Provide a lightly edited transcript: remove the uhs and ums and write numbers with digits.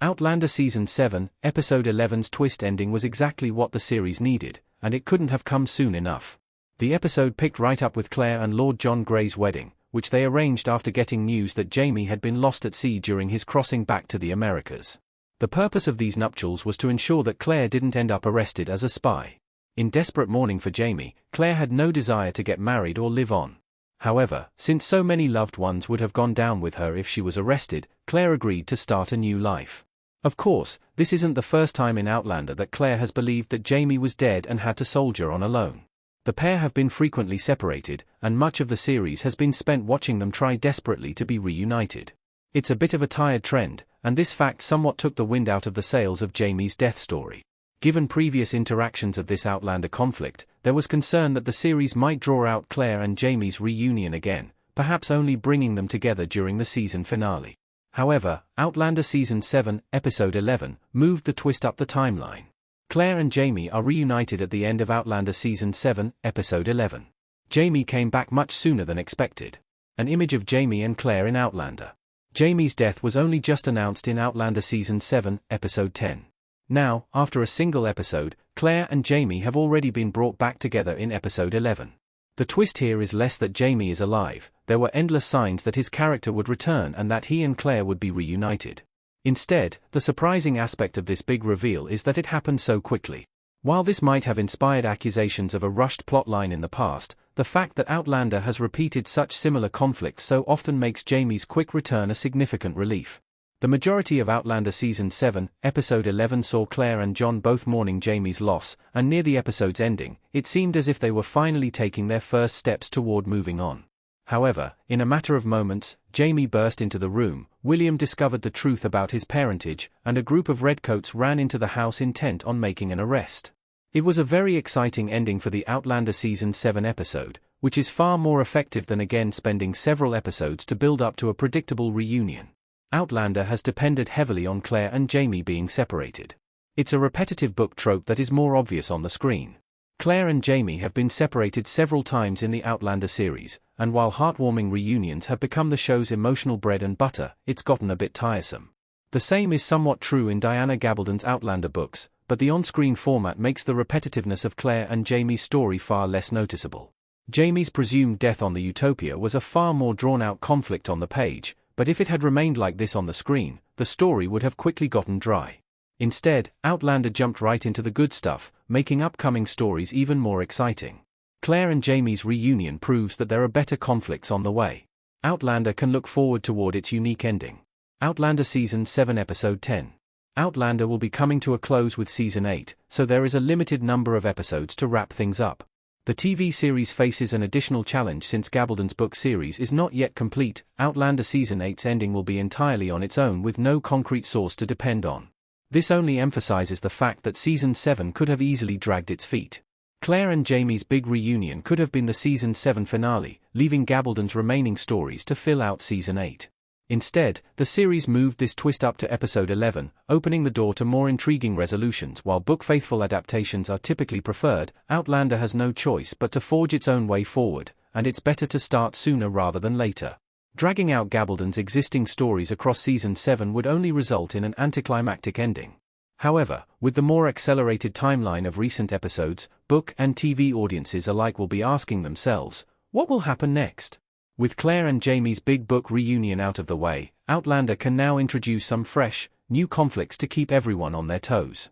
Outlander Season 7, Episode 11's twist ending was exactly what the series needed, and it couldn't have come soon enough. The episode picked right up with Claire and Lord John Grey's wedding, which they arranged after getting news that Jamie had been lost at sea during his crossing back to the Americas. The purpose of these nuptials was to ensure that Claire didn't end up arrested as a spy. In desperate mourning for Jamie, Claire had no desire to get married or live on. However, since so many loved ones would have gone down with her if she was arrested, Claire agreed to start a new life. Of course, this isn't the first time in Outlander that Claire has believed that Jamie was dead and had to soldier on alone. The pair have been frequently separated, and much of the series has been spent watching them try desperately to be reunited. It's a bit of a tired trend, and this fact somewhat took the wind out of the sails of Jamie's death story. Given previous interactions of this Outlander conflict, there was concern that the series might draw out Claire and Jamie's reunion again, perhaps only bringing them together during the season finale. However, Outlander Season 7, Episode 11, moved the twist up the timeline. Claire and Jamie are reunited at the end of Outlander Season 7, Episode 11. Jamie came back much sooner than expected. An image of Jamie and Claire in Outlander. Jamie's death was only just announced in Outlander Season 7, Episode 10. Now, after a single episode, Claire and Jamie have already been brought back together in Episode 11. The twist here is less that Jamie is alive, there were endless signs that his character would return and that he and Claire would be reunited. Instead, the surprising aspect of this big reveal is that it happened so quickly. While this might have inspired accusations of a rushed plotline in the past, the fact that Outlander has repeated such similar conflicts so often makes Jamie's quick return a significant relief. The majority of Outlander Season 7, Episode 11 saw Claire and John both mourning Jamie's loss, and near the episode's ending, it seemed as if they were finally taking their first steps toward moving on. However, in a matter of moments, Jamie burst into the room, William discovered the truth about his parentage, and a group of redcoats ran into the house intent on making an arrest. It was a very exciting ending for the Outlander Season 7 episode, which is far more effective than again spending several episodes to build up to a predictable reunion. Outlander has depended heavily on Claire and Jamie being separated. It's a repetitive book trope that is more obvious on the screen. Claire and Jamie have been separated several times in the Outlander series, and while heartwarming reunions have become the show's emotional bread and butter, it's gotten a bit tiresome. The same is somewhat true in Diana Gabaldon's Outlander books, but the on-screen format makes the repetitiveness of Claire and Jamie's story far less noticeable. Jamie's presumed death on the Utopia was a far more drawn-out conflict on the page, but if it had remained like this on the screen, the story would have quickly gotten dry. Instead, Outlander jumped right into the good stuff, making upcoming stories even more exciting. Claire and Jamie's reunion proves that there are better conflicts on the way. Outlander can look forward toward its unique ending. Outlander Season 7 Episode 10. Outlander will be coming to a close with Season 8, so there is a limited number of episodes to wrap things up. The TV series faces an additional challenge since Gabaldon's book series is not yet complete. Outlander Season 8's ending will be entirely on its own with no concrete source to depend on. This only emphasizes the fact that Season 7 could have easily dragged its feet. Claire and Jamie's big reunion could have been the Season 7 finale, leaving Gabaldon's remaining stories to fill out Season 8. Instead, the series moved this twist up to Episode 11, opening the door to more intriguing resolutions. While book-faithful adaptations are typically preferred, Outlander has no choice but to forge its own way forward, and it's better to start sooner rather than later. Dragging out Gabaldon's existing stories across Season 7 would only result in an anticlimactic ending. However, with the more accelerated timeline of recent episodes, book and TV audiences alike will be asking themselves, what will happen next? With Claire and Jamie's big book reunion out of the way, Outlander can now introduce some fresh, new conflicts to keep everyone on their toes.